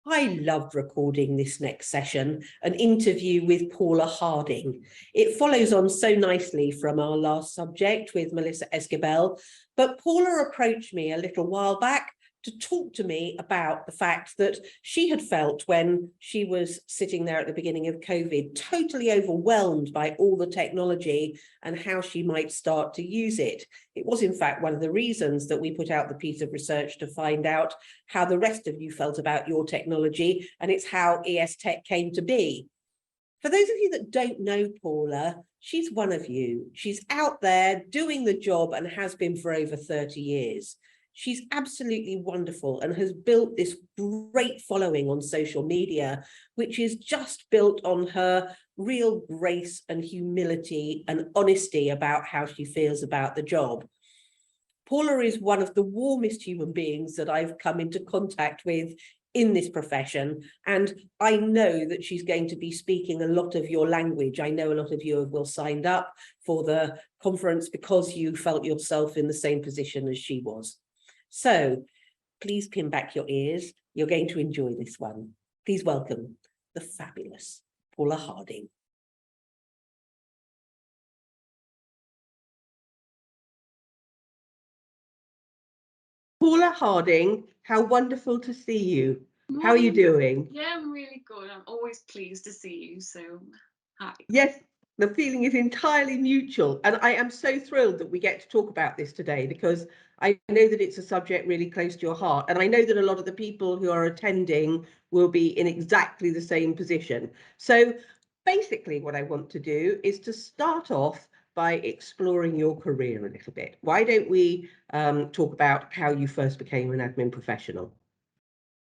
I loved recording this next session, an interview with Paula Harding. It follows on so nicely from our last subject with Melissa Esquibel, but Paula approached me a little while back to talk to me about the fact that she had felt when she was sitting there at the beginning of COVID, totally overwhelmed by all the technology and how she might start to use it. It was in fact one of the reasons that we put out the piece of research to find out how the rest of you felt about your technology, and it's how ES Tech came to be. For those of you that don't know Paula, she's one of you. She's out there doing the job and has been for over 30 years. She's absolutely wonderful and has built this great following on social media, which is just built on her real grace and humility and honesty about how she feels about the job. Paula is one of the warmest human beings that I've come into contact with in this profession, and I know that she's going to be speaking a lot of your language. I know a lot of you have well signed up for the conference because you felt yourself in the same position as she was. So please pin back your ears. You're going to enjoy this one. Please welcome the fabulous Paula Harding. Paula Harding, how wonderful to see you. Morning. How are you doing? Yeah, I'm really good. I'm always pleased to see you, so hi. Yes, the feeling is entirely mutual, and I am so thrilled that we get to talk about this today because I know that it's a subject really close to your heart, and I know that a lot of the people who are attending will be in exactly the same position. So basically what I want to do is to start off by exploring your career a little bit. Why don't we talk about how you first became an admin professional?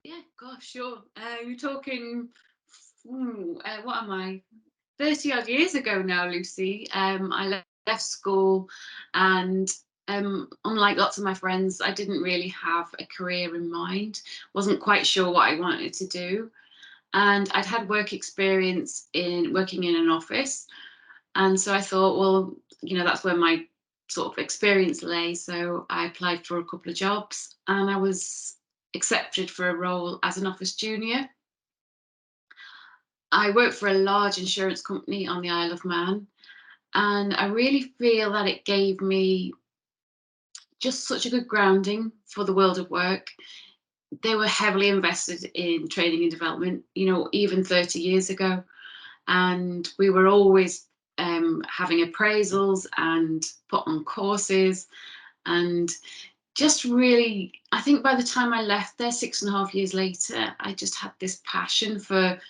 Yeah, gosh, sure. You're talking, what am I? 30 odd years ago now, Lucy. I left school, and unlike lots of my friends, I didn't really have a career in mind. Wasn't quite sure what I wanted to do. And I'd had work experience in working in an office. And so I thought, well, that's where my sort of experience lay. So I applied for a couple of jobs and I was accepted for a role as an office junior. I worked for a large insurance company on the Isle of Man, and I really feel that it gave me just such a good grounding for the world of work. They were heavily invested in training and development, even 30 years ago. And we were always having appraisals and put on courses, and just really, I think by the time I left there 6.5 years later, I just had this passion for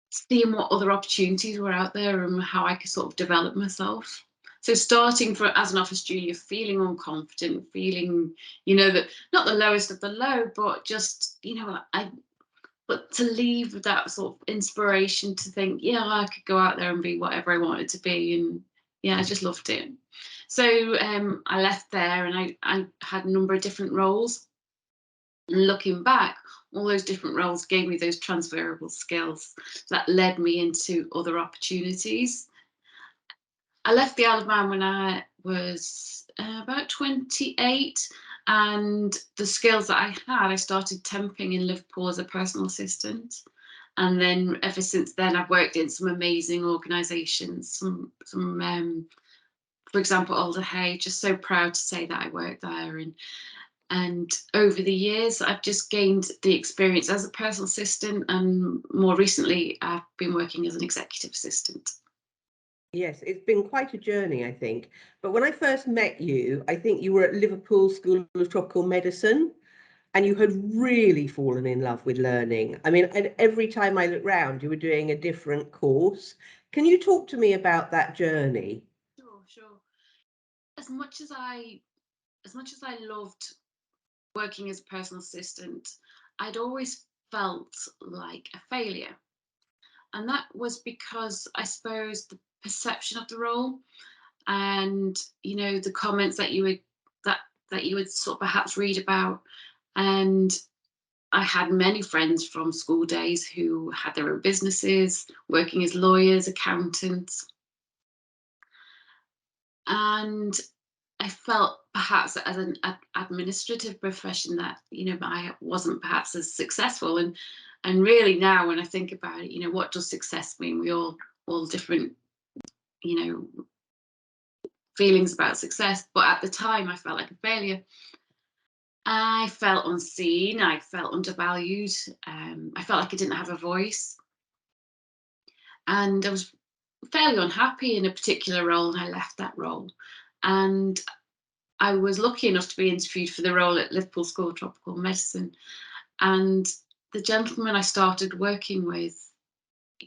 seeing what other opportunities were out there and how I could sort of develop myself. So starting as an office junior, feeling unconfident, feeling, that not the lowest of the low, but just, but to leave with that sort of inspiration to think, yeah, I could go out there and be whatever I wanted to be. And yeah, I just loved it. So I left there and I had a number of different roles. And looking back, all those different roles gave me those transferable skills that led me into other opportunities. I left the Isle of Man when I was about 28. And the skills that I had, I started temping in Liverpool as a personal assistant. And then ever since then, I've worked in some amazing organisations, some for example, Alder Hey, just so proud to say that I worked there. And over the years, I've just gained the experience as a personal assistant, and more recently, I've been working as an executive assistant. Yes, it's been quite a journey, I think. But when I first met you, I think you were at Liverpool School of Tropical Medicine, and you had really fallen in love with learning. I mean, and every time I look round, you were doing a different course. Can you talk to me about that journey? Sure. As much as I loved working as a personal assistant, I'd always felt like a failure. And that was because I suppose the perception of the role and, the comments that you would sort of perhaps read about. And I had many friends from school days who had their own businesses, working as lawyers, accountants. And I felt perhaps as an administrative profession that, you know, I wasn't perhaps as successful. And really now when I think about it, you know, what does success mean? We all different, you know, feelings about success. But at the time I felt like a failure. I felt unseen, I felt undervalued, I felt like I didn't have a voice. And I was fairly unhappy in a particular role, and I left that role. And I was lucky enough to be interviewed for the role at Liverpool School of Tropical Medicine. And the gentleman I started working with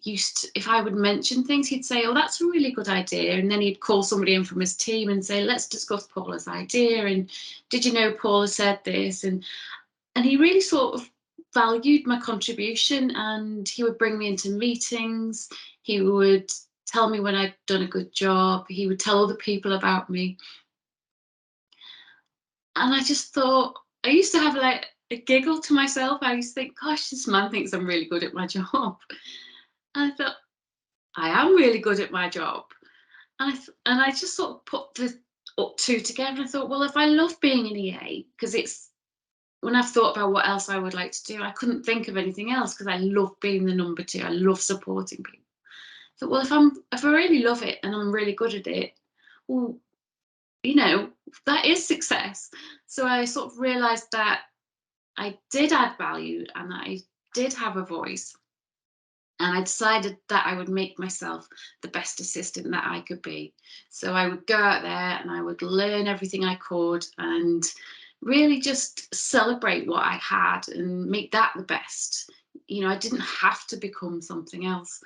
used to, if I would mention things, he'd say, oh, that's a really good idea. And then he'd call somebody in from his team and say, let's discuss Paula's idea. And did you know Paula said this? And he really sort of valued my contribution, and he would bring me into meetings. He would tell me when I'd done a good job. He would tell other people about me. And I just thought, I used to have like a giggle to myself. I used to think, gosh, this man thinks I'm really good at my job. And I thought, I am really good at my job. And I just sort of put the two together, and I thought, well, if I love being an EA, because it's, when I've thought about what else I would like to do, I couldn't think of anything else, because I love being the number two. I love supporting people. I thought, well, if I really love it and I'm really good at it, well, you know, that is success. So I sort of realized that I did add value and that I did have a voice. And I decided that I would make myself the best assistant that I could be. So I would go out there and I would learn everything I could and really just celebrate what I had and make that the best. You know, I didn't have to become something else.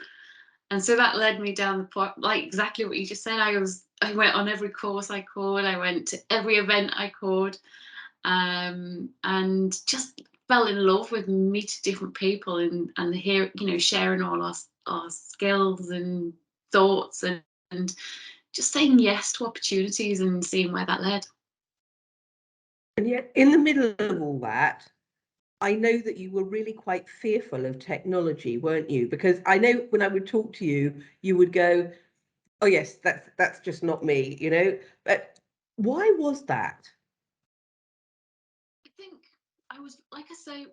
And so that led me down the path, like exactly what you just said. I went on every course I could. I went to every event I could, and just fell in love with meeting different people and here, you know, sharing all our skills and thoughts and just saying yes to opportunities and seeing where that led. And yet, in the middle of all that, I know that you were really quite fearful of technology, weren't you? Because I know when I would talk to you, you would go, oh yes, that's just not me, you know. But why was that? I think I was, like I say,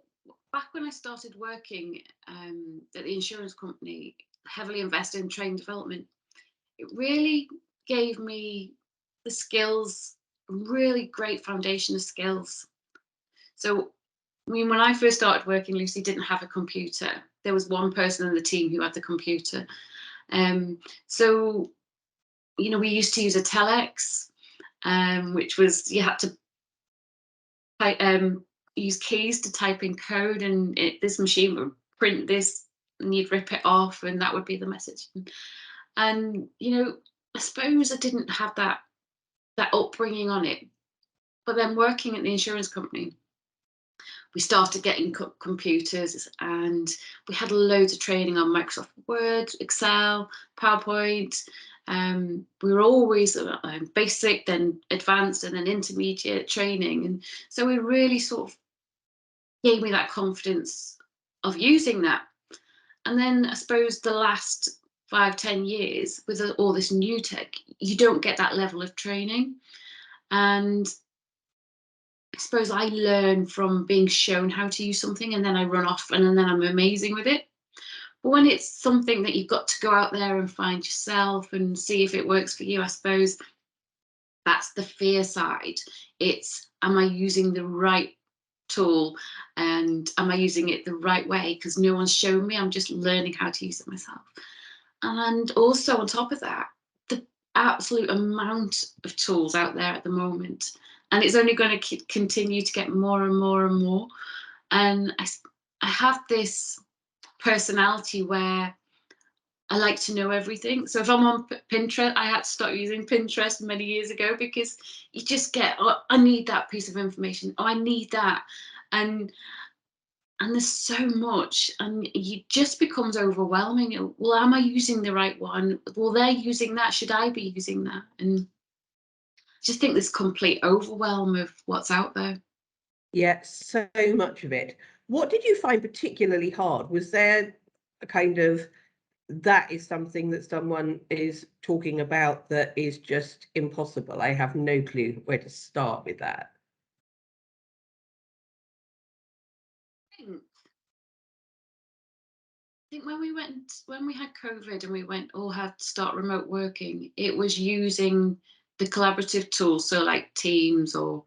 back when I started working at the insurance company, heavily invested in training development, it really gave me the skills, really great foundation of skills. So, I mean, when I first started working, Lucy didn't have a computer. There was one person in the team who had the computer. So, you know, we used to use a telex, which was, you had to use keys to type in code, and this machine would print this and you'd rip it off and that would be the message. And you know, I suppose I didn't have that upbringing on it. But then working at the insurance company, we started getting computers, and we had loads of training on Microsoft Word, Excel, PowerPoint. We were always basic, then advanced, and then intermediate training. And so we really sort of gave me that confidence of using that. And then I suppose the last 5-10 years with all this new tech, you don't get that level of training. And I suppose I learn from being shown how to use something, and then I run off and then I'm amazing with it. But when it's something that you've got to go out there and find yourself and see if it works for you, I suppose that's the fear side. It's, am I using the right tool, and am I using it the right way? Because no one's shown me, I'm just learning how to use it myself. And also on top of that, the absolute amount of tools out there at the moment, and it's only going to continue to get more and more and more. And I have this personality where I like to know everything. So if I'm on Pinterest, I had to start using Pinterest many years ago, because you just get, oh, I need that piece of information. Oh, I need that. And there's so much, and it just becomes overwhelming. Well, am I using the right one? Well, they're using that. Should I be using that? And I just think this complete overwhelm of what's out there. Yeah, so much of it. What did you find particularly hard? Was there a kind of that is something that someone is talking about that is just impossible. I have no clue where to start with that. I think when we had COVID and we all had to start remote working, it was using the collaborative tools, so like Teams or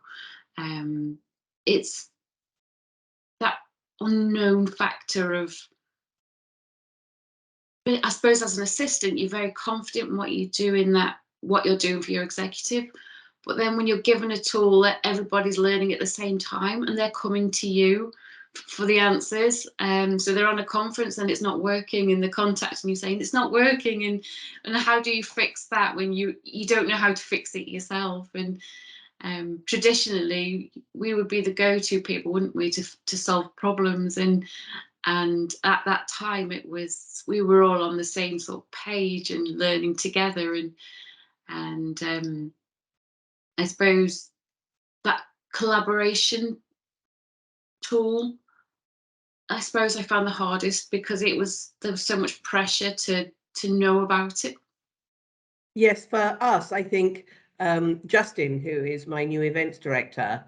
it's that unknown factor of, I suppose as an assistant, you're very confident in what you do in that, what you're doing for your executive. But then when you're given a tool that everybody's learning at the same time and they're coming to you for the answers, so they're on a conference and it's not working and they're contacting you saying it's not working, and how do you fix that when you don't know how to fix it yourself? And traditionally we would be the go-to people, wouldn't we, to solve problems, and at that time we were all on the same sort of page and learning together, and I suppose that collaboration tool, I suppose I found the hardest because there was so much pressure to know about it. Yes, for us, I think Justin, who is my new events director,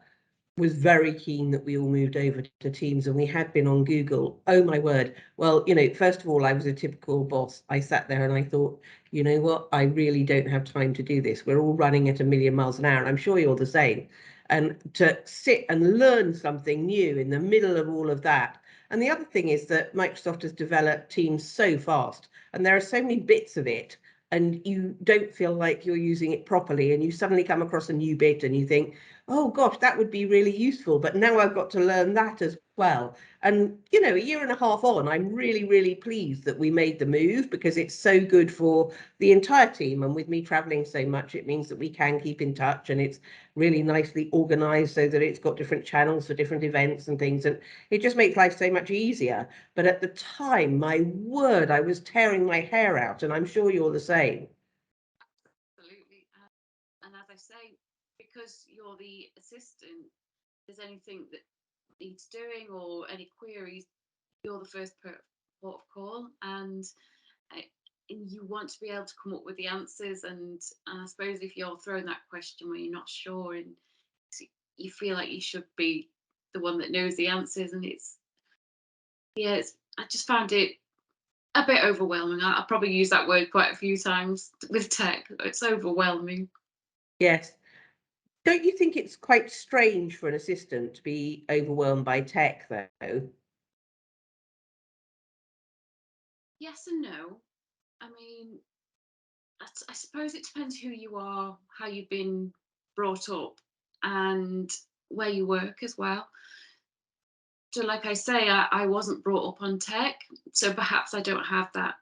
was very keen that we all moved over to Teams, and we had been on Google. Oh my word. Well, first of all, I was a typical boss. I sat there and I thought, you know what, I really don't have time to do this. We're all running at 1,000,000 miles an hour, and I'm sure you're the same. And to sit and learn something new in the middle of all of that. And the other thing is that Microsoft has developed Teams so fast, and there are so many bits of it, and you don't feel like you're using it properly, and you suddenly come across a new bit and you think, oh gosh, that would be really useful, but now I've got to learn that as well. And a year and a half on, I'm really, really pleased that we made the move, because it's so good for the entire team. And with me traveling so much, it means that we can keep in touch, and it's really nicely organized so that it's got different channels for different events and things, and it just makes life so much easier. But at the time, my word, I was tearing my hair out, and I'm sure you're the same. Absolutely. And as I say, because you're the assistant, if there's anything that needs doing or any queries, you're the first port of call, and you want to be able to come up with the answers. And I suppose if you're throwing that question where you're not sure and you feel like you should be the one that knows the answers, and I just found it a bit overwhelming. I probably use that word quite a few times with tech. It's overwhelming. Yes. Don't you think it's quite strange for an assistant to be overwhelmed by tech, though? Yes and no. I mean, I suppose it depends who you are, how you've been brought up, and where you work as well. So, like I say, I wasn't brought up on tech, so perhaps I don't have that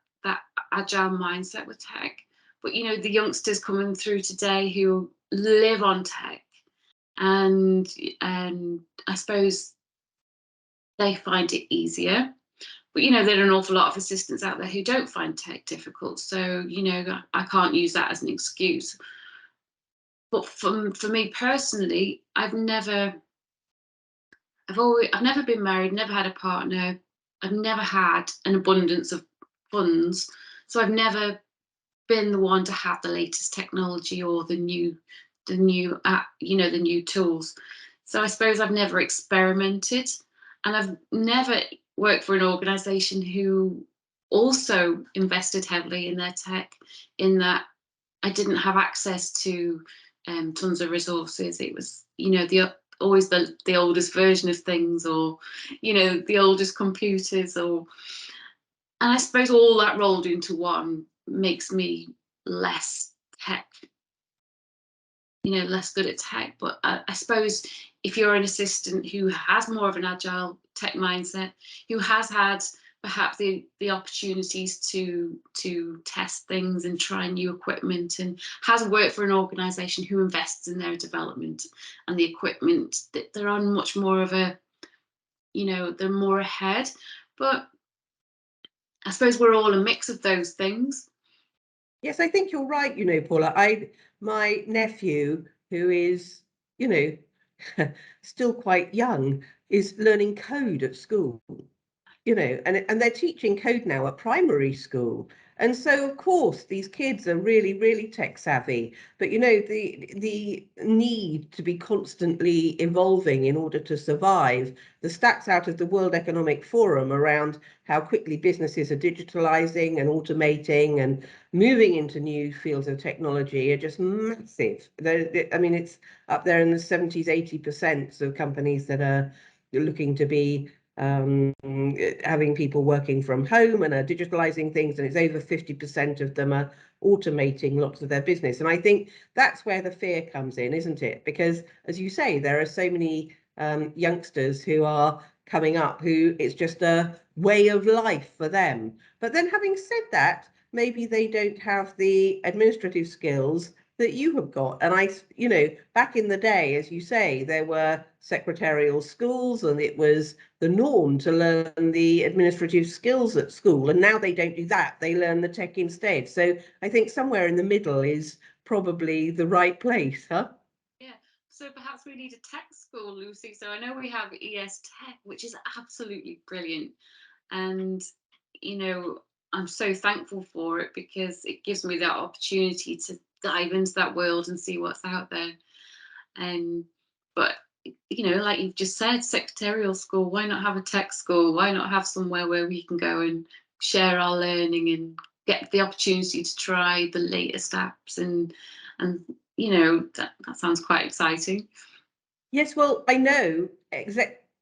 agile mindset with tech. But the youngsters coming through today who live on tech, and I suppose they find it easier. But there are an awful lot of assistants out there who don't find tech difficult. So I can't use that as an excuse. But for me personally, I've never been married, never had a partner. I've never had an abundance of funds, so I've never been the one to have the latest technology or the new the new tools. So I suppose I've never experimented, and I've never worked for an organization who also invested heavily in their tech, in that I didn't have access to tons of resources. It was, always the oldest version of things, or the oldest computers, and I suppose all that rolled into one makes me less tech, less good at tech. But I suppose if you're an assistant who has more of an agile tech mindset, who has had perhaps the opportunities to test things and try new equipment, and has worked for an organization who invests in their development and the equipment, that they're on much more of a, they're more ahead. But I suppose we're all a mix of those things. Yes, I think you're right, Paula. My nephew, who is, still quite young, is learning code at school. you know, and they're teaching code now at primary school. And so, of course, these kids are really, really tech savvy. But, you know, the need to be constantly evolving in order to survive. The stats out of the World Economic Forum around how quickly businesses are digitalizing and automating and moving into new fields of technology are just massive. I mean, it's up there in the 70s, 80% of companies that are looking to be having people working from home and are digitalizing things, and it's over 50% of them are automating lots of their business. And I think that's where the fear comes in, isn't it? Because, as you say, there are so many youngsters who are coming up who it's just a way of life for them. But then, having said that, maybe they don't have the administrative skills that you have got. And you know, back in the day, as you say, there were secretarial schools and it was the norm to learn the administrative skills at school. And now they don't do that. They learn the tech instead. So I think somewhere in the middle is probably the right place, huh? Yeah. So perhaps we need a tech school, Lucy. So I know we have ES Tech, which is absolutely brilliant. And, you know, I'm so thankful for it because it gives me that opportunity to dive into that world and see what's out there. And but you know, like you've just said, secretarial school, why not have a tech school? Why not have somewhere where we can go and share our learning and get the opportunity to try the latest apps and you know, that sounds quite exciting. Yes, well, I know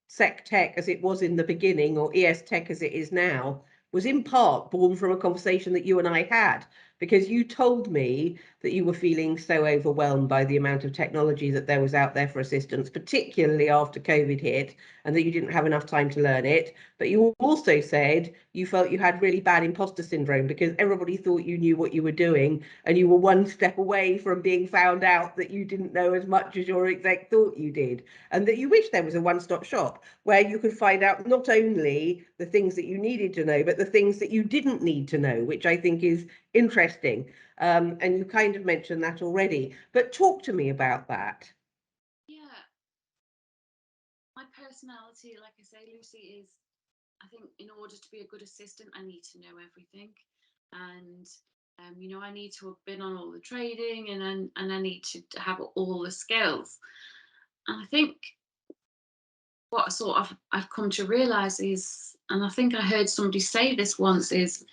Sec Tech as it was in the beginning, or ES Tech as it is now, was in part born from a conversation that you and I had, because you told me that you were feeling so overwhelmed by the amount of technology that there was out there for assistance, particularly after COVID hit, and that you didn't have enough time to learn it. But you also said you felt you had really bad imposter syndrome because everybody thought you knew what you were doing, and you were one step away from being found out that you didn't know as much as your exec thought you did, and that you wish there was a one-stop shop where you could find out not only the things that you needed to know, but the things that you didn't need to know, which I think is interesting. And you kind of mentioned that already, but talk to me about that. Yeah, my personality, like I say, Lucy, is I think in order to be a good assistant, I need to know everything. And you know, I need to have been on all the trading and I need to have all the skills. And I think what sort of I've come to realize is, and I think I heard somebody say this once, is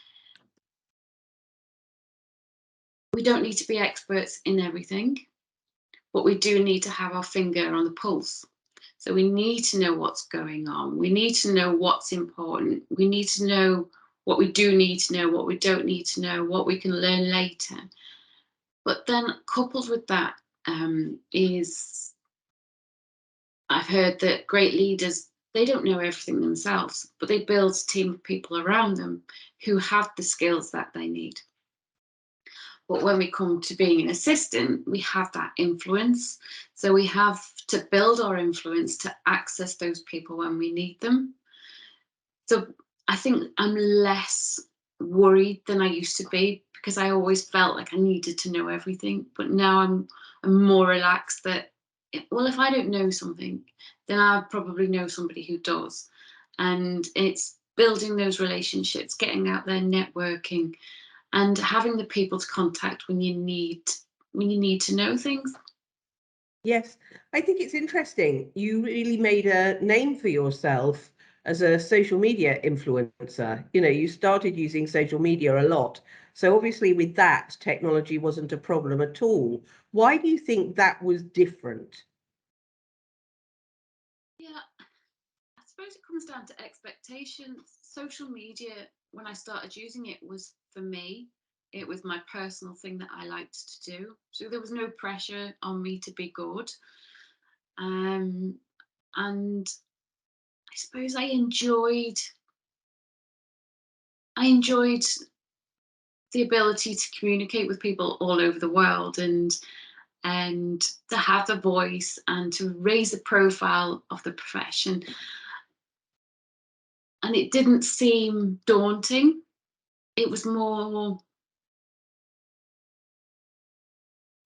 we don't need to be experts in everything, but we do need to have our finger on the pulse. So we need to know what's going on. We need to know what's important. We need to know what we do need to know, what we don't need to know, what we can learn later. But then coupled with that is I've heard that great leaders, they don't know everything themselves, but they build a team of people around them who have the skills that they need. But when we come to being an assistant, we have that influence. So we have to build our influence to access those people when we need them. So I think I'm less worried than I used to be because I always felt like I needed to know everything. But now I'm more relaxed that, well, if I don't know something, then I probably know somebody who does. And it's building those relationships, getting out there, networking, and having the people to contact when you need to know things. Yes, I think it's interesting. You really made a name for yourself as a social media influencer. You know, you started using social media a lot. So obviously with that, technology wasn't a problem at all. Why do you think that was different? Yeah, I suppose it comes down to expectations. Social media, when I started using it, was for me. It was my personal thing that I liked to do. So there was no pressure on me to be good. And I suppose I enjoyed the ability to communicate with people all over the world and to have the voice and to raise the profile of the profession. And it didn't seem daunting. It was more,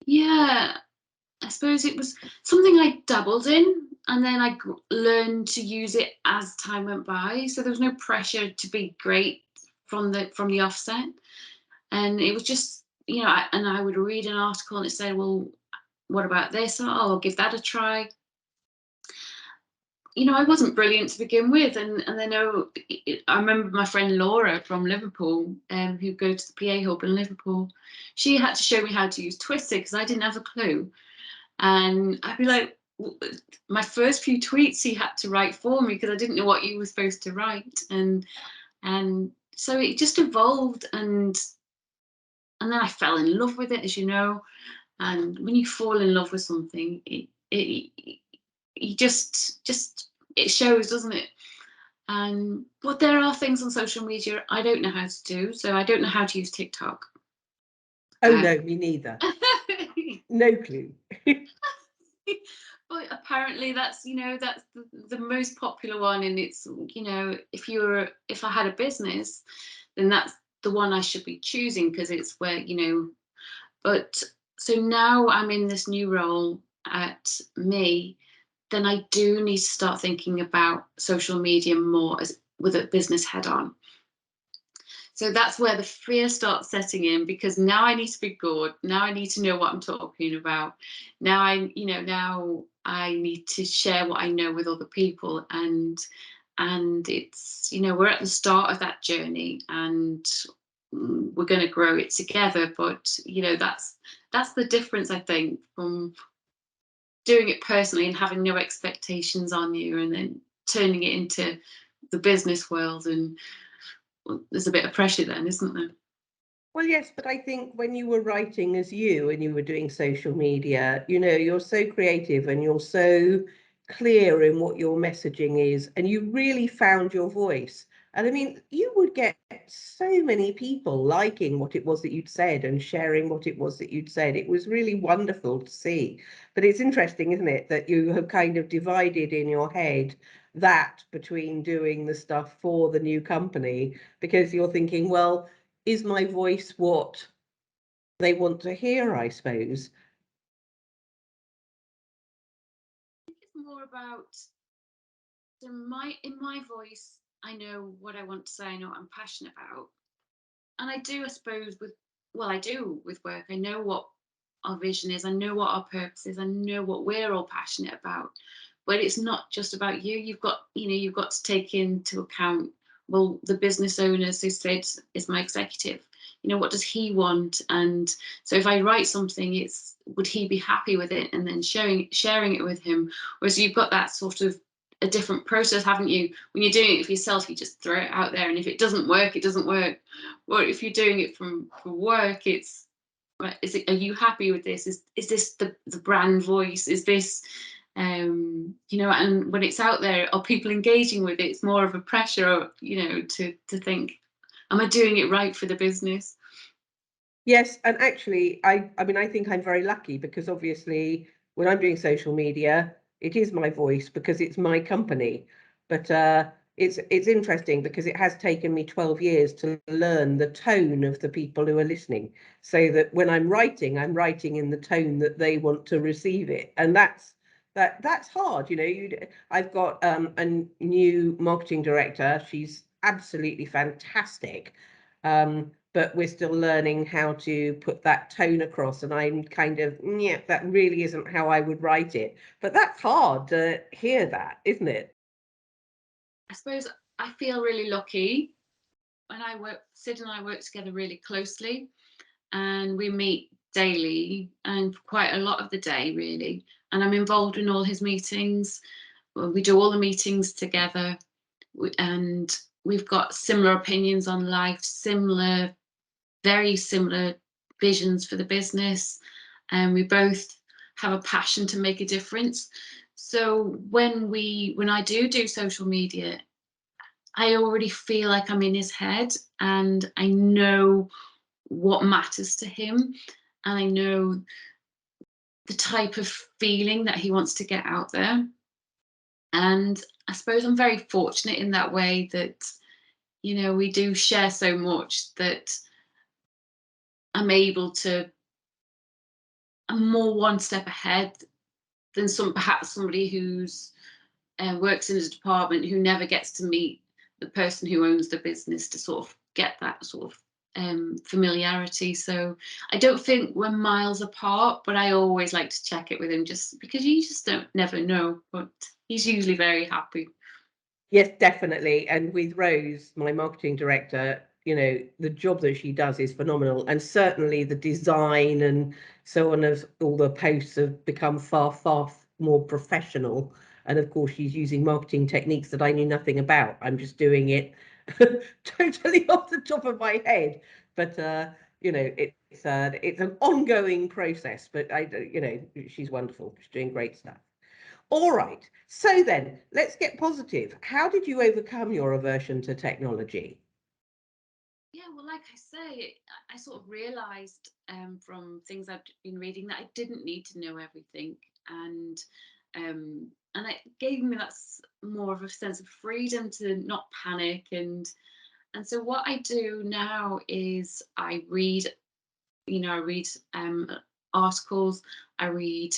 yeah, I suppose it was something I dabbled in, and then I learned to use it as time went by. So there was no pressure to be great from the offset, and it was just, you know, I would read an article and it said, well, what about this? Oh, I'll give that a try. You know, I wasn't brilliant to begin with, and I remember my friend Laura from Liverpool, who go to the PA Hub in Liverpool. She had to show me how to use Twitter because I didn't have a clue, and I'd be like, my first few tweets he had to write for me because I didn't know what you were supposed to write, and so it just evolved, and then I fell in love with it, as you know, and when you fall in love with something, you just it shows, doesn't it? But there are things on social media I don't know how to do. So I don't know how to use TikTok. Oh no, me neither. No clue. But apparently that's, you know, that's the most popular one, and it's, you know, if I had a business, then that's the one I should be choosing, because it's where, you know. But so now I'm in this new role at Meee, then I do need to start thinking about social media more as with a business head on. So that's where the fear starts setting in, because now I need to be good. Now I need to know what I'm talking about. Now now I need to share what I know with other people, and it's, you know, we're at the start of that journey, and we're going to grow it together. But you know, that's the difference, I think, from doing it personally and having no expectations on you, and then turning it into the business world, and there's a bit of pressure then, isn't there? Well, yes, but I think when you were writing as you and you were doing social media, you know, you're so creative and you're so clear in what your messaging is, and you really found your voice. And I mean, you would get so many people liking what it was that you'd said and sharing what it was that you'd said. It was really wonderful to see. But it's interesting, isn't it, that you have kind of divided in your head that between doing the stuff for the new company, because you're thinking, well, is my voice what they want to hear, I suppose? I think it's more about, so in my voice, I know what I want to say, I know what I'm passionate about. And I do, I suppose, I do with work. I know what our vision is, I know what our purpose is, I know what we're all passionate about. But it's not just about you. You've got, you know, you've got to take into account, well, the business owners who said is my executive. You know, what does he want? And so if I write something, it's, would he be happy with it? And then sharing it with him. Whereas you've got that sort of a different process, haven't you? When you're doing it for yourself, you just throw it out there, and if it doesn't work, it doesn't work. Or if you're doing it for work, it's, is it, are you happy with this? Is this the brand voice? Is this, you know, and when it's out there, are people engaging with it? It's more of a pressure, you know, to think, am I doing it right for the business? Yes, and actually, I mean, I think I'm very lucky, because obviously when I'm doing social media, it is my voice because it's my company. But it's interesting because it has taken me 12 years to learn the tone of the people who are listening, so that when I'm writing in the tone that they want to receive it. And that's hard, you know. I've got a new marketing director. She's absolutely fantastic. But we're still learning how to put that tone across, and I'm kind of, yeah, that really isn't how I would write it. But that's hard to hear that, isn't it? I suppose I feel really lucky. When Sid and I work together really closely, and we meet daily and quite a lot of the day, really. And I'm involved in all his meetings. We do all the meetings together, and we've got similar opinions on life, very similar visions for the business, and we both have a passion to make a difference. So when I do social media, I already feel like I'm in his head, and I know what matters to him, and I know the type of feeling that he wants to get out there. And I suppose I'm very fortunate in that way, that, you know, we do share so much that I'm able to I'm more one step ahead than perhaps somebody who's works in a department who never gets to meet the person who owns the business to sort of get that sort of familiarity. So I don't think we're miles apart, but I always like to check it with him, just because you just never know. But he's usually very happy. Yes, definitely. And with Rose, my marketing director, you know, the job that she does is phenomenal. And certainly the design and so on of all the posts have become far, far more professional. And of course, she's using marketing techniques that I knew nothing about. I'm just doing it totally off the top of my head. But you know, it's an ongoing process. But you know, she's wonderful. She's doing great stuff. All right. So then, let's get positive. How did you overcome your aversion to technology? Yeah, well, like I say, I sort of realised from things I've been reading that I didn't need to know everything, and it gave me that more of a sense of freedom to not panic. And so what I do now is I read, I read articles, I read,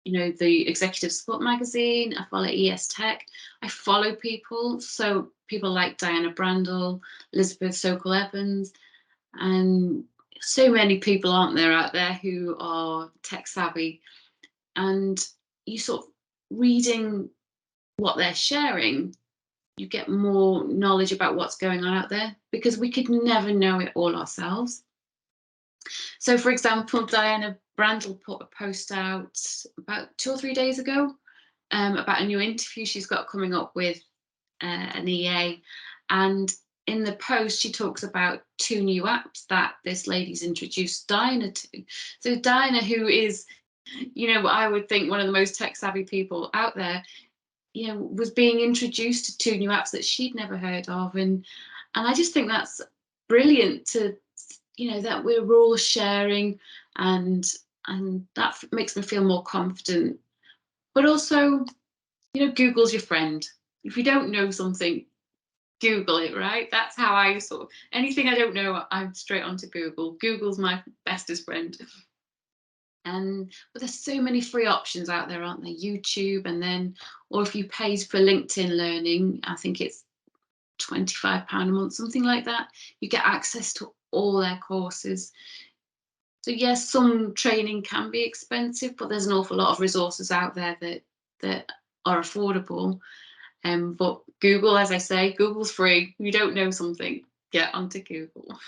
the Executive Support magazine, I follow ES Tech, I follow people. So people like Diana Brandle, Elizabeth Sokol Evans, and so many people, aren't there, out there who are tech savvy. And you sort of reading what they're sharing, you get more knowledge about what's going on out there, because we could never know it all ourselves. So, for example, Diana Brandle put a post out about 2 or 3 days ago about a new interview she's got coming up with an EA. And in the post, she talks about 2 new apps that this lady's introduced Diana to. So Diana, who is, I would think one of the most tech savvy people out there, was being introduced to 2 new apps that she'd never heard of. And I just think that's brilliant to, that we're all sharing, and that makes me feel more confident. But also, Google's your friend. If you don't know something, Google it, right? That's how I sort of, anything I don't know, I'm straight onto Google. Google's my bestest friend. But there's so many free options out there, aren't there? YouTube, and then, or if you pay for LinkedIn Learning, I think it's £25 a month, something like that. You get access to all their courses. So yes, some training can be expensive, but there's an awful lot of resources out there that are affordable. But Google, as I say, Google's free. If you don't know something, get onto Google.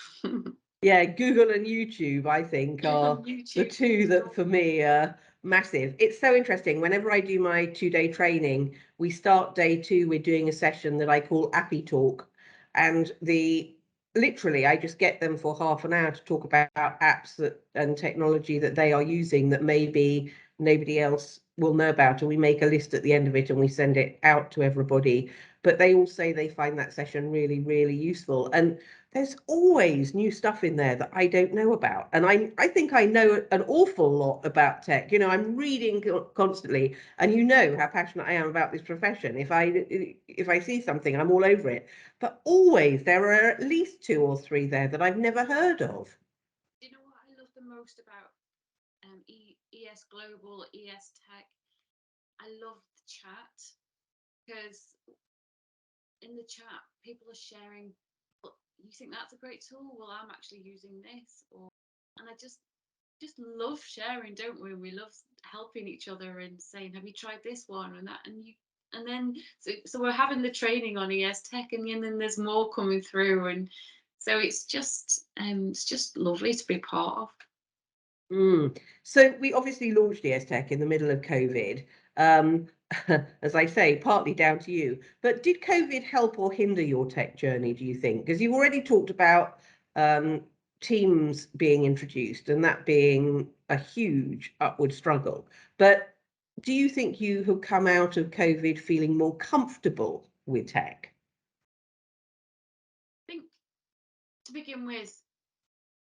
Yeah, Google and YouTube, I think, are the 2 that for me are massive. It's so interesting. Whenever I do my 2-day training, we start day 2, we're doing a session that I call Appy Talk. And literally, I just get them for half an hour to talk about apps and technology that they are using that maybe nobody else will know about. And we make a list at the end of it and we send it out to everybody. But they all say they find that session really, really useful. And there's always new stuff in there that I don't know about. And I think I know an awful lot about tech. I'm reading constantly, and how passionate I am about this profession. If I see something, I'm all over it. But always there are at least 2 or 3 there that I've never heard of. Do you know what I love the most about ES Global, ES Tech? I love the chat, because in the chat, people are sharing, you think that's a great tool? Well, I'm actually using this. And I just love sharing, don't we? We love helping each other and saying, have you tried this one and that? And then so we're having the training on ES Tech, and then there's more coming through, and so it's just lovely to be part of. So we obviously launched ES Tech in the middle of COVID. As I say, partly down to you. But did COVID help or hinder your tech journey, do you think? Because you've already talked about Teams being introduced and that being a huge upward struggle. But do you think you have come out of COVID feeling more comfortable with tech? I think, to begin with,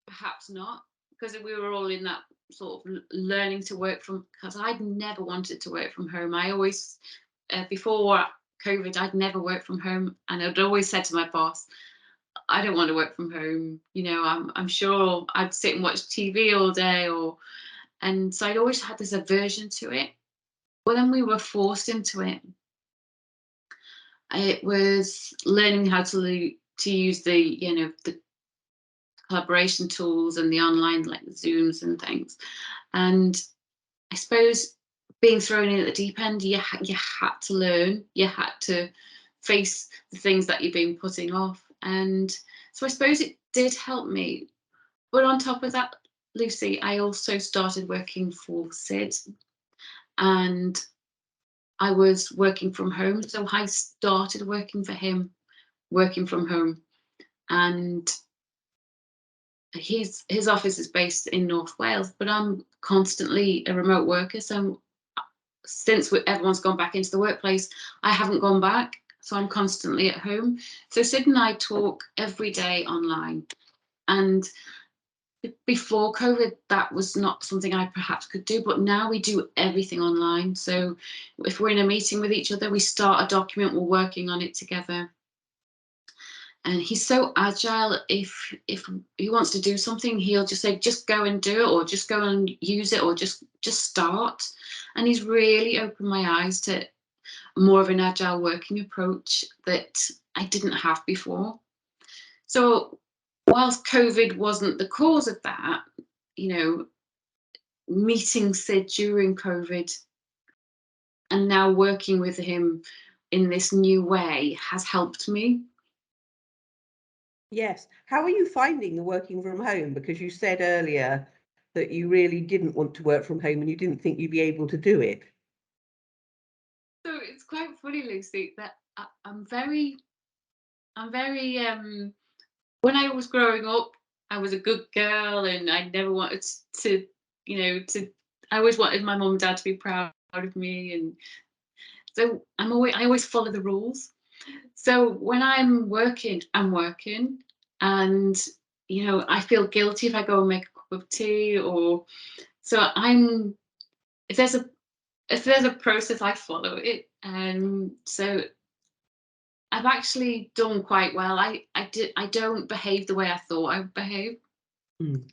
perhaps not, because we were all in that sort of learning to work from, because I'd never wanted to work from home. I always, before COVID, I'd never worked from home, and I'd always said to my boss, I don't want to work from home. You know, I'm sure I'd sit and watch TV all day, and so I'd always had this aversion to it. But then we were forced into it. It was learning how to use the, you know, the collaboration tools and the online, like the Zooms and things. And I suppose being thrown in at the deep end, you had to learn. You had to face the things that you've been putting off. And so I suppose it did help me. But on top of that, Lucy, I also started working for Sid, and I was working from home. So I started working for him, working from home. And his office is based in North Wales, but I'm constantly a remote worker. So since everyone's gone back into the workplace, I haven't gone back. So I'm constantly at home. So Sid and I talk every day online. And before COVID, that was not something I perhaps could do, but now we do everything online. So if we're in a meeting with each other, we start a document, we're working on it together. And he's so agile. If he wants to do something, he'll just say, just go and do it, or just go and use it, or just start. And he's really opened my eyes to more of an agile working approach that I didn't have before. So whilst COVID wasn't the cause of that, you know, meeting Sid during COVID and now working with him in this new way has helped me. Yes. How are you finding the working from home? Because you said earlier that you really didn't want to work from home and you didn't think you'd be able to do it. So it's quite funny, Lucy, that I'm very when I was growing up, I was a good girl and I never wanted to, you know, I always wanted my mum and dad to be proud of me. And so I always follow the rules. So when I'm working, and, you know, I feel guilty if I go and make a cup of tea, or so if there's a process, I follow it. And so I've actually done quite well. I don't behave the way I thought I would behave.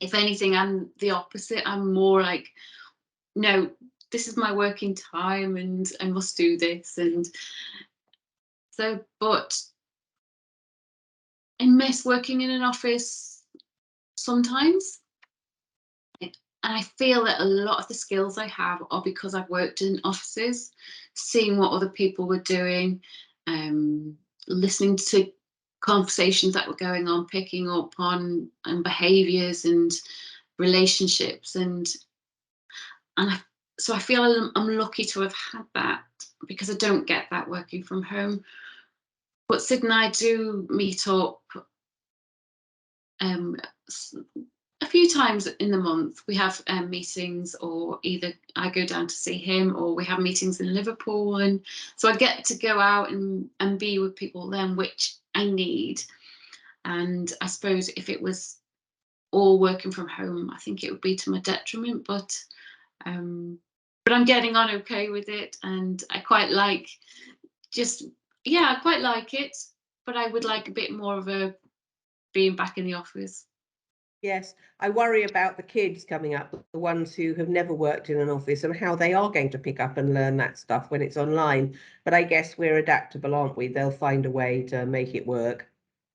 If anything, I'm the opposite. I'm more like, no, this is my working time and I must do this. And so, but I miss working in an office sometimes. And I feel that a lot of the skills I have are because I've worked in offices, seeing what other people were doing, listening to conversations that were going on, picking up on behaviours and relationships, so I feel I'm lucky to have had that, because I don't get that working from home. But Sid and I do meet up a few times in the month. We have meetings, or either I go down to see him, or we have meetings in Liverpool, and so I get to go out and be with people then, which I need. And I suppose if it was all working from home, I think it would be to my detriment, but I'm getting on okay with it, and I quite like I quite like it, but I would like a bit more of a being back in the office. Yes, I worry about the kids coming up, the ones who have never worked in an office, and how they are going to pick up and learn that stuff when it's online. But I guess we're adaptable, aren't we? They'll find a way to make it work.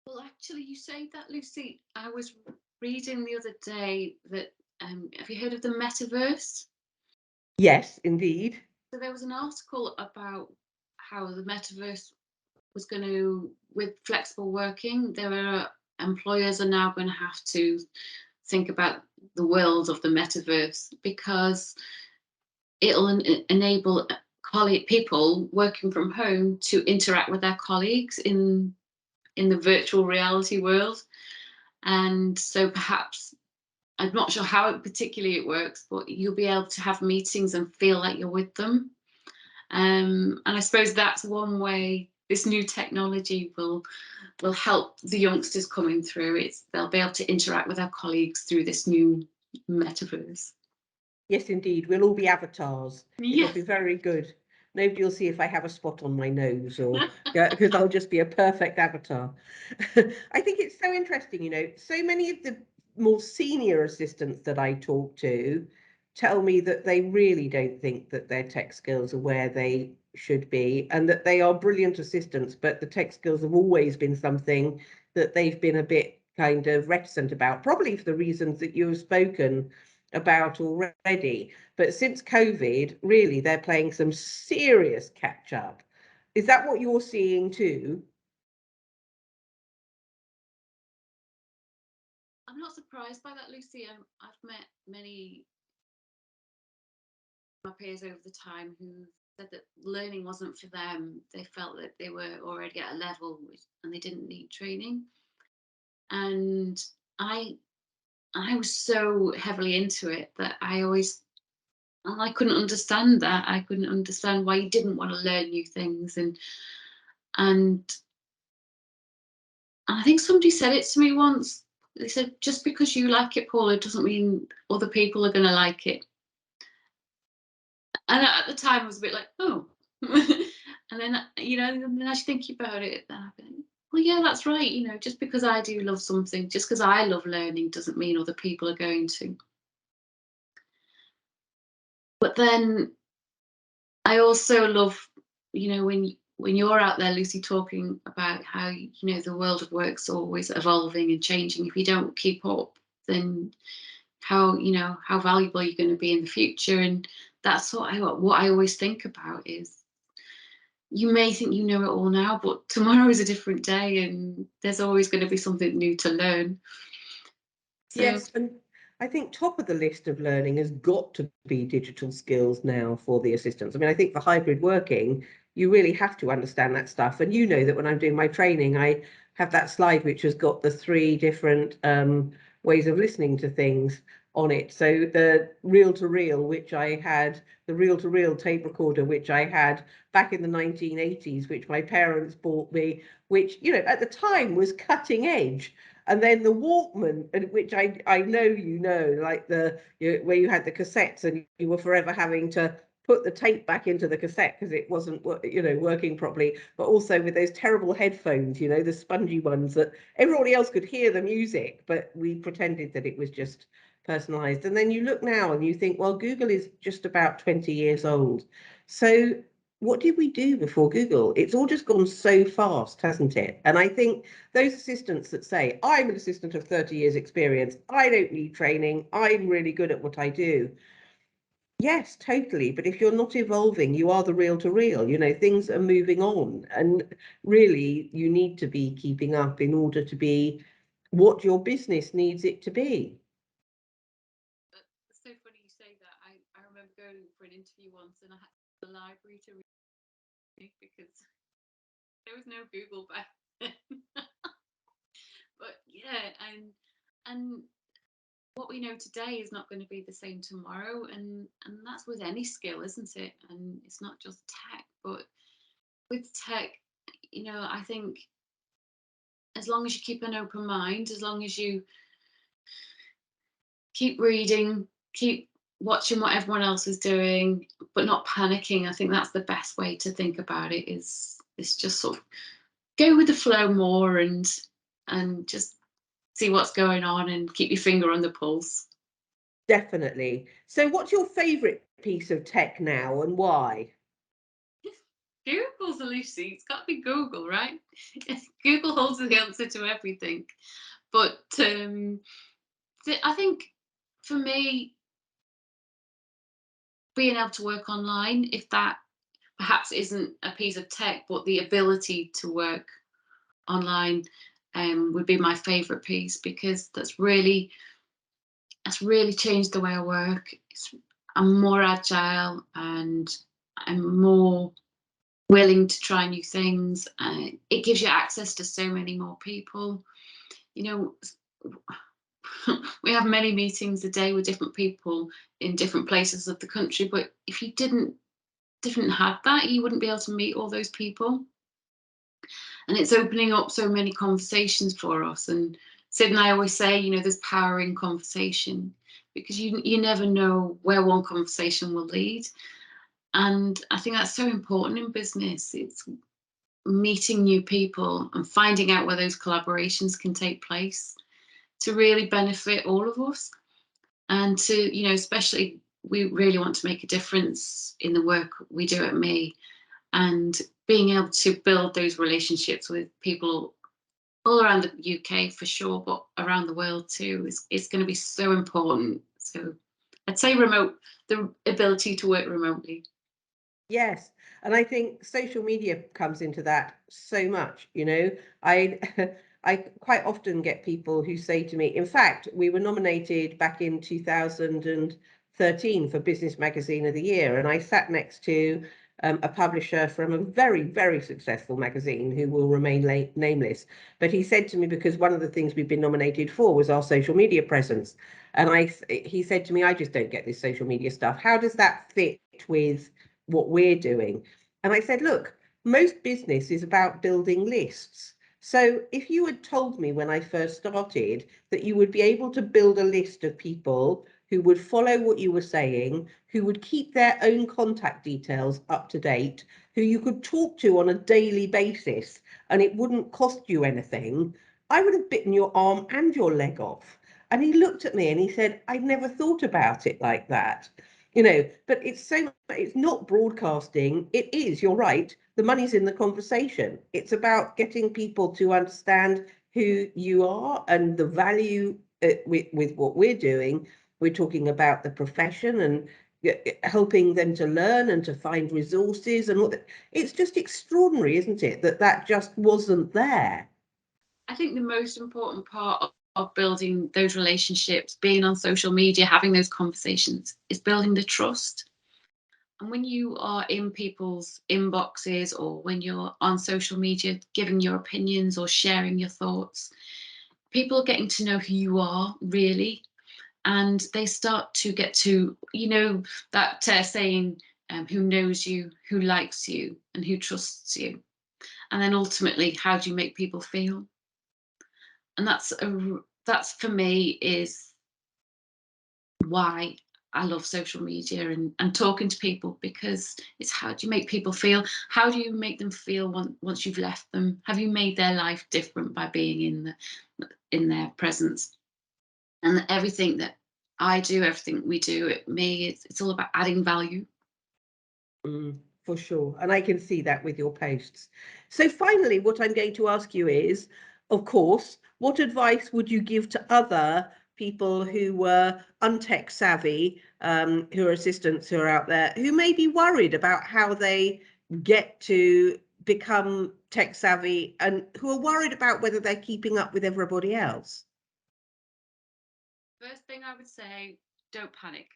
Well, actually, you say that, Lucy. I was reading the other day that have you heard of the metaverse? Yes, indeed. So there was an article about how the metaverse was going to, with flexible working, employers are now going to have to think about the world of the metaverse, because it'll enable people working from home to interact with their colleagues in the virtual reality world. And so perhaps, I'm not sure how particularly it works, but you'll be able to have meetings and feel like you're with them. And I suppose that's one way this new technology will help the youngsters coming through. They'll be able to interact with their colleagues through this new metaverse. Yes, indeed. We'll all be avatars. It'll Yes. be very good. Nobody will see if I have a spot on my nose, or because I'll just be a perfect avatar. I think it's so interesting, you know, so many of the more senior assistants that I talk to tell me that they really don't think that their tech skills are where they should be, and that they are brilliant assistants, but the tech skills have always been something that they've been a bit kind of reticent about, probably for the reasons that you have spoken about already. But since COVID, really, they're playing some serious catch up. Is that what you're seeing too? I'm not surprised by that, Lucy. I've met many of my peers over the time who said that learning wasn't for them. They felt that they were already at a level and they didn't need training. And I was so heavily into it that I couldn't understand that. I couldn't understand why you didn't want to learn new things. And I think somebody said it to me once. They said, just because you like it, Paula, doesn't mean other people are going to like it. And at the time I was a bit like, oh. And then, you know, and then as you think about it, then I've been, well, yeah, that's right. You know, just because I do love something, just because I love learning doesn't mean other people are going to. But then I also love, you know, when you're out there, Lucy, talking about how, you know, the world of work's always evolving and changing. If you don't keep up, then how, you know, how valuable you're going to be in the future. And that's what I always think about is, you may think you know it all now, but tomorrow is a different day and there's always going to be something new to learn. So, Yes, and I think top of the list of learning has got to be digital skills now for the assistants. I mean, I think for hybrid working, you really have to understand that stuff. And you know that when I'm doing my training, I have that slide which has got the 3 different ways of listening to things on it. So the reel-to-reel, which I had, the reel-to-reel tape recorder, which I had back in the 1980s, which my parents bought me, which, you know, at the time was cutting edge. And then the Walkman, which I know you know, like where you had the cassettes and you were forever having to put the tape back into the cassette because it wasn't, you know, working properly. But also with those terrible headphones, you know, the spongy ones that everybody else could hear the music, but we pretended that it was just personalized. And then you look now and you think, well, Google is just about 20 years old. So what did we do before Google? It's all just gone so fast, hasn't it? And I think those assistants that say, I'm an assistant of 30 years experience, I don't need training, I'm really good at what I do. Yes, totally. But if you're not evolving, you are the reel to reel, you know, things are moving on. And really, you need to be keeping up in order to be what your business needs it to be. it's so funny you say that. I remember going for an interview once and I had to go to the library to read because there was no Google back then. But yeah, and what we know today is not going to be the same tomorrow, and that's with any skill, isn't it? And it's not just tech, but with tech, you know, I think as long as you keep an open mind, as long as you keep reading, keep watching what everyone else is doing, but not panicking, I think that's the best way to think about it. Is just sort of go with the flow more and just see what's going on and keep your finger on the pulse. Definitely. So what's your favorite piece of tech now and why? Google's a Lucy. It's got to be Google, right? Google holds the answer to everything. But I think for me, being able to work online, if that perhaps isn't a piece of tech, but the ability to work online would be my favourite piece, because that's really changed the way I work. I'm more agile and I'm more willing to try new things. It gives you access to so many more people. You know, we have many meetings a day with different people in different places of the country, but if you didn't have that, you wouldn't be able to meet all those people. And it's opening up so many conversations for us. And Sid and I always say, you know, there's power in conversation, because you never know where one conversation will lead. And I think that's so important in business. It's meeting new people and finding out where those collaborations can take place to really benefit all of us. And to, you know, especially we really want to make a difference in the work we do at Meee, and being able to build those relationships with people all around the UK for sure, but around the world too, is going to be so important. So I'd say the ability to work remotely. Yes, and I think social media comes into that so much, you know. I I quite often get people who say to me, in fact, we were nominated back in 2013 for Business Magazine of the Year, and I sat next to a publisher from a very, very successful magazine who will remain nameless. But he said to me, because one of the things we've been nominated for was our social media presence, and he said to me, I just don't get this social media stuff. How does that fit with what we're doing? And I said, look, most business is about building lists. So if you had told me when I first started that you would be able to build a list of people who would follow what you were saying, who would keep their own contact details up to date, who you could talk to on a daily basis, and it wouldn't cost you anything, I would have bitten your arm and your leg off. And he looked at me and he said, I'd never thought about it like that. You know, but it's not broadcasting. It is, you're right, the money's in the conversation. It's about getting people to understand who you are and the value with what we're doing. We're talking about the profession and helping them to learn and to find resources and all that. It's just extraordinary, isn't it, that just wasn't there. I think the most important part of building those relationships, being on social media, having those conversations, is building the trust. And when you are in people's inboxes, or when you're on social media giving your opinions or sharing your thoughts, people are getting to know who you are really, and they start to get to, you know, that saying, who knows you, who likes you, and who trusts you. And then ultimately, how do you make people feel? And that's for me is why I love social media and talking to people, because it's how do you make people feel? How do you make them feel once you've left them? Have you made their life different by being in their presence? And everything that I do, everything we do at Meee, it's all about adding value. For sure. And I can see that with your posts. So finally, what I'm going to ask you is, of course, what advice would you give to other people who were untech savvy, who are assistants who are out there, who may be worried about how they get to become tech savvy and who are worried about whether they're keeping up with everybody else? First thing I would say, don't panic.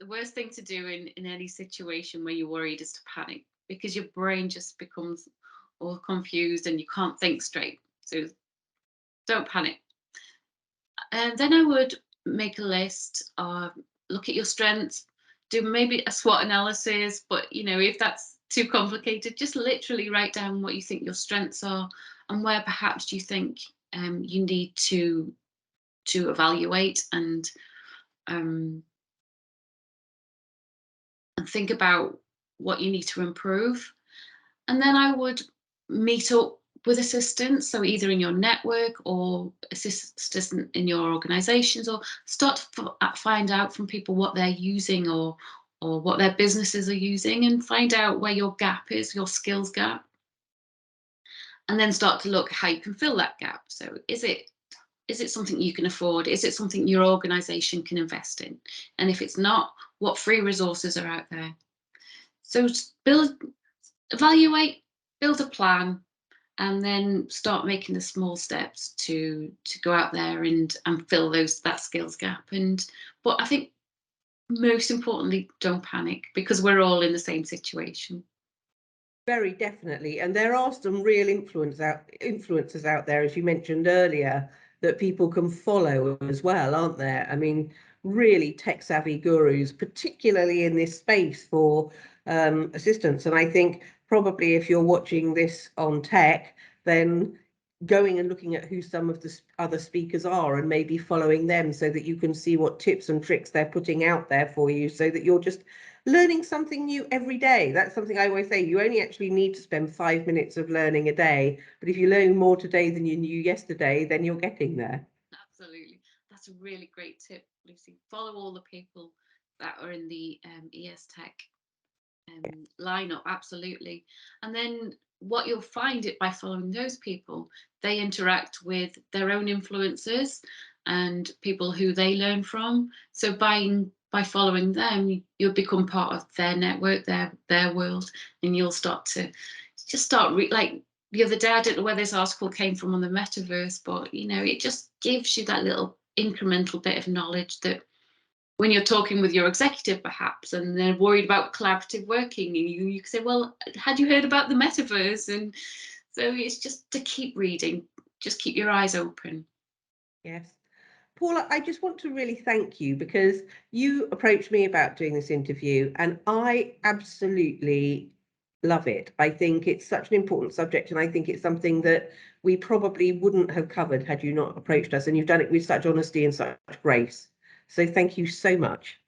The worst thing to do in any situation where you're worried is to panic, because your brain just becomes all confused and you can't think straight. So don't panic. And then I would make a list, look at your strengths, do maybe a SWOT analysis, but you know, if that's too complicated, just literally write down what you think your strengths are and where perhaps you think you need to evaluate and think about what you need to improve. And then I would meet up with assistants, so either in your network or assistant in your organizations, or start to find out from people what they're using or what their businesses are using, and find out where your gap is, your skills gap. And then start to look how you can fill that gap. So is it something you can afford? Is it something your organization can invest in? And if it's not, what free resources are out there? So evaluate, build a plan, and then start making the small steps to go out there and fill that skills gap. But I think most importantly, don't panic, because we're all in the same situation. Very definitely. And there are some real influencers out there, as you mentioned earlier, that people can follow as well, aren't there? I mean, really tech savvy gurus, particularly in this space for assistance. And I think probably if you're watching this on tech, then going and looking at who some of the other speakers are and maybe following them so that you can see what tips and tricks they're putting out there for you, so that you're just learning something new every day. That's something I always say. You only actually need to spend 5 minutes of learning a day, but if you learn more today than you knew yesterday, then you're getting there. Absolutely. That's a really great tip, Lucy. Follow all the people that are in the ES Tech lineup, absolutely. And then what you'll find it by following those people, they interact with their own influencers and people who they learn from. So by following them, you'll become part of their network, their world, and you'll start to just like the other day, I don't know where this article came from on the metaverse, but you know, it just gives you that little incremental bit of knowledge that when you're talking with your executive perhaps and they're worried about collaborative working, and you can say, well, had you heard about the metaverse? And so it's just to keep reading, just keep your eyes open. Yes. Paula, I just want to really thank you, because you approached me about doing this interview and I absolutely love it. I think it's such an important subject, and I think it's something that we probably wouldn't have covered had you not approached us, and you've done it with such honesty and such grace. So thank you so much.